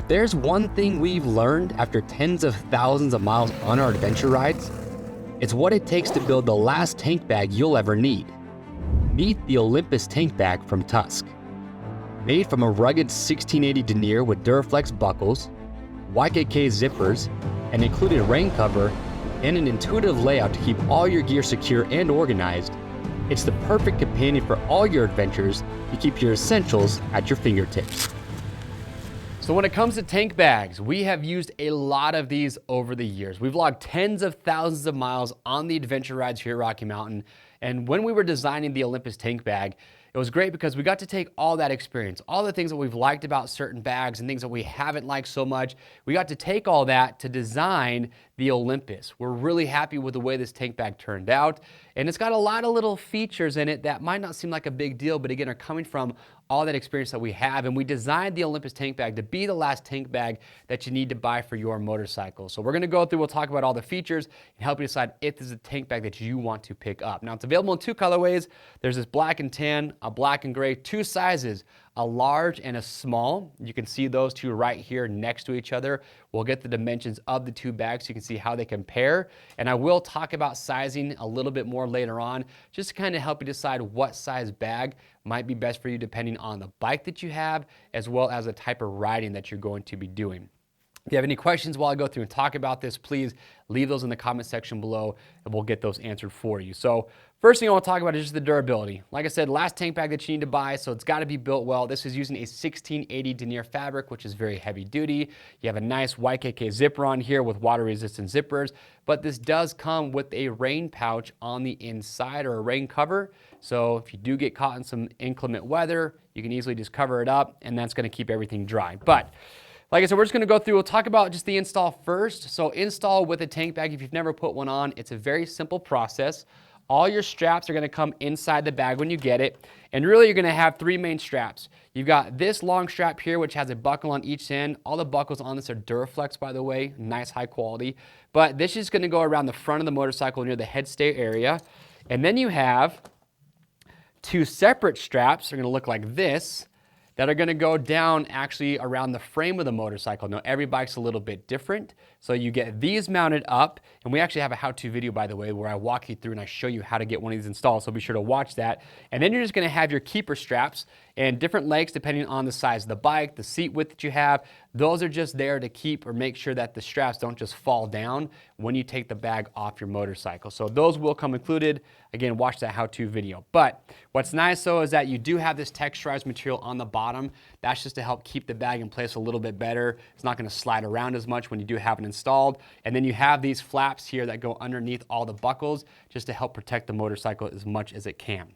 If there's one thing we've learned after tens of thousands of miles on our adventure rides, it's what it takes to build the last tank bag you'll ever need. Meet the Olympus Tank Bag from Tusk. Made from a rugged 1680 denier with Duraflex buckles, Ykk zippers, an included rain cover, and an intuitive layout to keep all your gear secure and organized, it's the perfect companion for all your adventures to keep your essentials at your fingertips. So when it comes to tank bags, we have used a lot of these over the years. We've logged tens of thousands of miles on the adventure rides here at Rocky Mountain. And when we were designing the Olympus Tank Bag, it was great because we got to take all that experience, all the things that we've liked about certain bags and things that we haven't liked so much. We got to take all that to design the Olympus. We're really happy with the way this tank bag turned out. And it's got a lot of little features in it that might not seem like a big deal, but again, are coming from all that experience that we have. And we designed the Olympus Tank Bag to be the last tank bag that you need to buy for your motorcycle. So we're gonna go through, we'll talk about all the features and help you decide if this is a tank bag that you want to pick up. Now, it's available in two colorways. There's this black and tan, a black and gray, two sizes, a large and a small. You can see those two right here next to each other. We'll get the dimensions of the two bags so you can see how they compare. And I will talk about sizing a little bit more later on, just to kind of help you decide what size bag might be best for you depending on the bike that you have, as well as the type of riding that you're going to be doing. If you have any questions while I go through and talk about this, please leave those in the comment section below and we'll get those answered for you. So first thing I want to talk about is just the durability. Like I said, last tank bag that you need to buy, so it's got to be built well. This is using a 1680 denier fabric, which is very heavy duty. You have a nice Ykk zipper on here with water resistant zippers, but this does come with a rain pouch on the inside, or a rain cover. So if you do get caught in some inclement weather, you can easily just cover it up and that's going to keep everything dry. But like I said, we're just going to go through, we'll talk about just the install first. So install with a tank bag, if you've never put one on, it's a very simple process. All your straps are going to come inside the bag when you get it. And really you're going to have three main straps. You've got this long strap here, which has a buckle on each end. All the buckles on this are Duraflex, by the way, nice high quality. But this is going to go around the front of the motorcycle near the head stay area. And then you have two separate straps. They're going to look like this, that are going to go down actually around the frame of the motorcycle. Now, every bike's a little bit different. So you get these mounted up, and we actually have a how-to video, by the way, where I walk you through and I show you how to get one of these installed, so be sure to watch that. And then you're just going to have your keeper straps and different legs depending on the size of the bike, the seat width that you have. Those are just there to keep or make sure that the straps don't just fall down when you take the bag off your motorcycle. So those will come included. Again, watch that how-to video. But what's nice though is that you do have this texturized material on the bottom. That's just to help keep the bag in place a little bit better. It's not going to slide around as much when you do have it installed. And then you have these flaps here that go underneath all the buckles just to help protect the motorcycle as much as it can.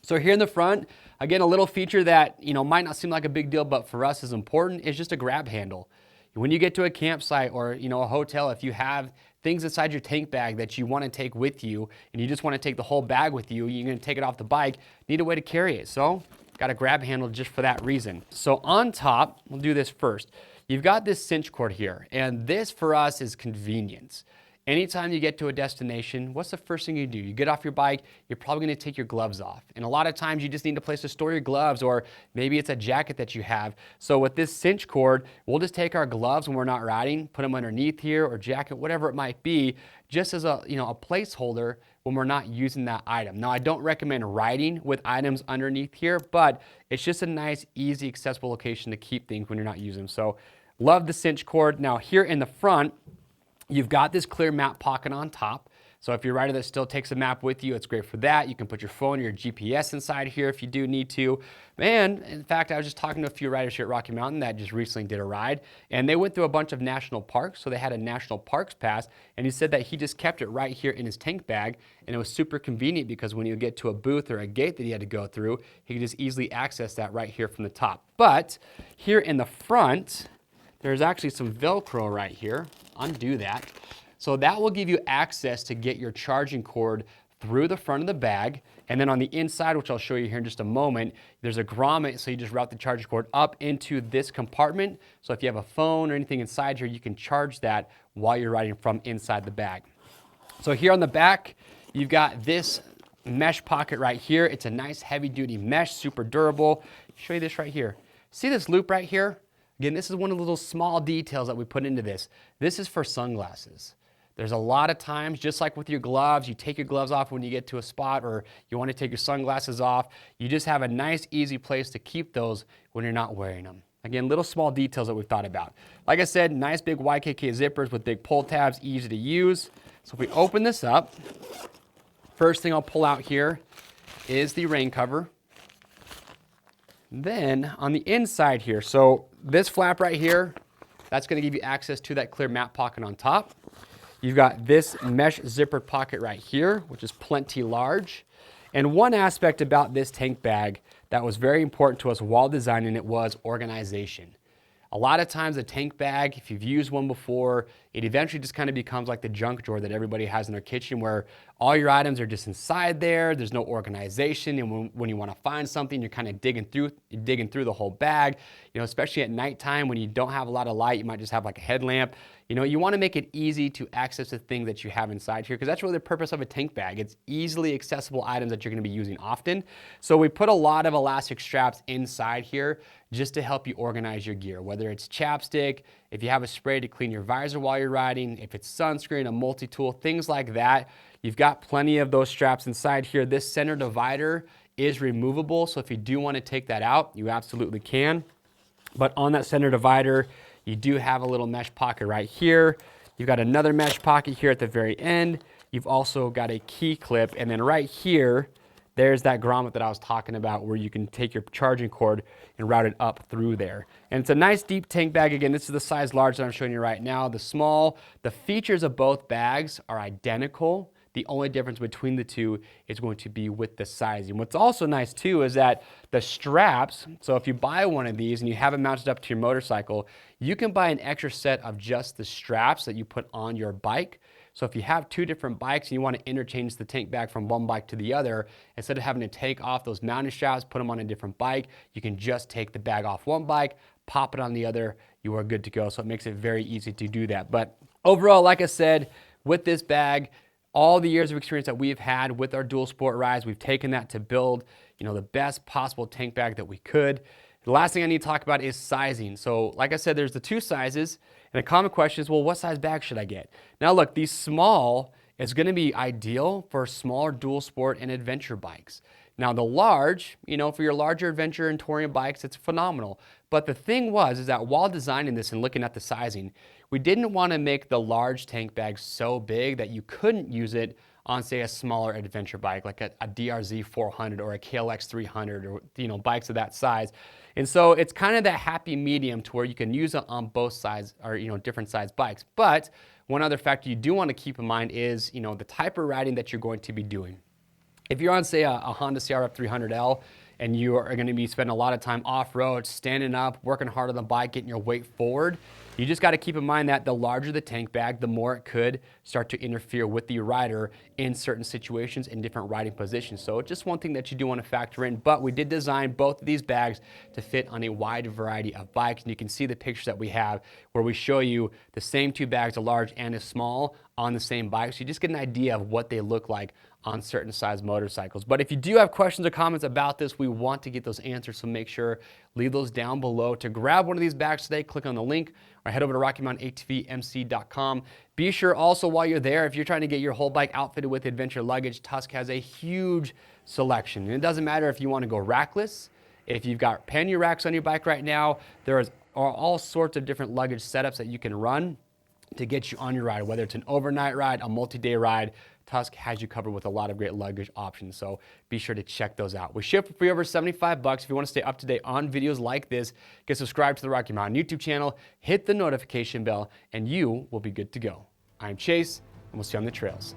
So here in the front, again, a little feature that, might not seem like a big deal, but for us is important, is just a grab handle. When you get to a campsite or, a hotel, if you have things inside your tank bag that you want to take with you and you just want to take the whole bag with you, you're going to take it off the bike, need a way to carry it. So got a grab handle just for that reason. So on top, we'll do this first. You've got this cinch cord here, and this for us is convenience. Anytime you get to a destination, what's the first thing you do? You get off your bike, you're probably gonna take your gloves off. And a lot of times you just need a place to store your gloves, or maybe it's a jacket that you have. So with this cinch cord, we'll just take our gloves when we're not riding, put them underneath here, or jacket, whatever it might be, just as a placeholder when we're not using that item. Now, I don't recommend riding with items underneath here, but it's just a nice, easy, accessible location to keep things when you're not using them. So love the cinch cord. Now here in the front, you've got this clear map pocket on top. So if you're a rider that still takes a map with you, it's great for that. You can put your phone or your GPS inside here if you do need to. And in fact, I was just talking to a few riders here at Rocky Mountain that just recently did a ride, and they went through a bunch of national parks. So they had a national parks pass, and he said that he just kept it right here in his tank bag, and it was super convenient because when you get to a booth or a gate that he had to go through, he could just easily access that right here from the top. But here in the front, there's actually some Velcro right here. Undo that. So that will give you access to get your charging cord through the front of the bag. And then on the inside, which I'll show you here in just a moment, there's a grommet, so you just route the charging cord up into this compartment. So if you have a phone or anything inside here, you can charge that while you're riding from inside the bag. So here on the back, you've got this mesh pocket right here. It's a nice heavy duty mesh, super durable. I'll show you this right here. See this loop right here? Again, this is one of the little small details that we put into this. This is for sunglasses. There's a lot of times, just like with your gloves, you take your gloves off when you get to a spot, or you want to take your sunglasses off. You just have a nice, easy place to keep those when you're not wearing them. Again, little small details that we've thought about. Like I said, nice big Ykk zippers with big pull tabs, easy to use. So if we open this up, first thing I'll pull out here is the rain cover. Then on the inside here, so this flap right here, that's going to give you access to that clear map pocket on top. You've got this mesh zippered pocket right here, which is plenty large. And one aspect about this tank bag that was very important to us while designing it was organization. A lot of times a tank bag, if you've used one before, it eventually just kind of becomes like the junk drawer that everybody has in their kitchen, where all your items are just inside there. There's no organization, and when you want to find something, you're kind of digging through the whole bag. You know, especially at nighttime when you don't have a lot of light, you might just have like a headlamp. You know, you want to make it easy to access the thing that you have inside here, because that's really the purpose of a tank bag. It's easily accessible items that you're going to be using often. So we put a lot of elastic straps inside here just to help you organize your gear, whether it's chapstick, if you have a spray to clean your visor while you're riding, if it's sunscreen, a multi-tool, things like that. You've got plenty of those straps inside here. This center divider is removable, so if you do want to take that out, you absolutely can. But on that center divider, you do have a little mesh pocket right here. You've got another mesh pocket here at the very end. You've also got a key clip, and then right here, there's that grommet that I was talking about, where you can take your charging cord and route it up through there. And it's a nice deep tank bag. Again, this is the size large that I'm showing you right now. The small, the features of both bags are identical. The only difference between the two is going to be with the sizing. What's also nice too is that the straps, so if you buy one of these and you have it mounted up to your motorcycle, you can buy an extra set of just the straps that you put on your bike. So if you have two different bikes and you want to interchange the tank bag from one bike to the other, instead of having to take off those mounting straps, put them on a different bike, you can just take the bag off one bike, pop it on the other, you are good to go. So it makes it very easy to do that. But overall, like I said, with this bag, all the years of experience that we've had with our dual sport rides, we've taken that to build, you know, the best possible tank bag that we could. The last thing I need to talk about is sizing. So like I said, there's the two sizes, and a common question is, well, what size bag should I get? Now look, these small is going to be ideal for smaller dual sport and adventure bikes. Now the large, you know, for your larger adventure and touring bikes, it's phenomenal. But the thing is that while designing this and looking at the sizing, we didn't want to make the large tank bag so big that you couldn't use it on, say, a smaller adventure bike like a DRZ 400 or a KLX 300, or, you know, bikes of that size. And so it's kind of that happy medium to where you can use it on both sides, or, you know, different size bikes. But one other factor you do want to keep in mind is, you know, the type of riding that you're going to be doing. If you're on, say, a Honda CRF 300L, and you are going to be spending a lot of time off-road, standing up, working hard on the bike, getting your weight forward, you just got to keep in mind that the larger the tank bag, the more it could start to interfere with the rider in certain situations in different riding positions. So it's just one thing that you do want to factor in. But we did design both of these bags to fit on a wide variety of bikes. And you can see the pictures that we have where we show you the same two bags, a large and a small, on the same bike. So you just get an idea of what they look like on certain size motorcycles. But if you do have questions or comments about this, we want to get those answers, so make sure leave those down below. To grab one of these bags today, click on the link or head over to RockyMountainATVMC.com. Be sure also, while you're there, if you're trying to get your whole bike outfitted with adventure luggage, Tusk has a huge selection. And it doesn't matter if you want to go rackless, if you've got pannier racks on your bike right now, there are all sorts of different luggage setups that you can run to get you on your ride, whether it's an overnight ride, a multi-day ride. Tusk has you covered with a lot of great luggage options, so be sure to check those out. We ship for free over $75. If you want to stay up to date on videos like this, get subscribed to the Rocky Mountain YouTube channel, hit the notification bell, and you will be good to go. I'm Chase, and we'll see you on the trails.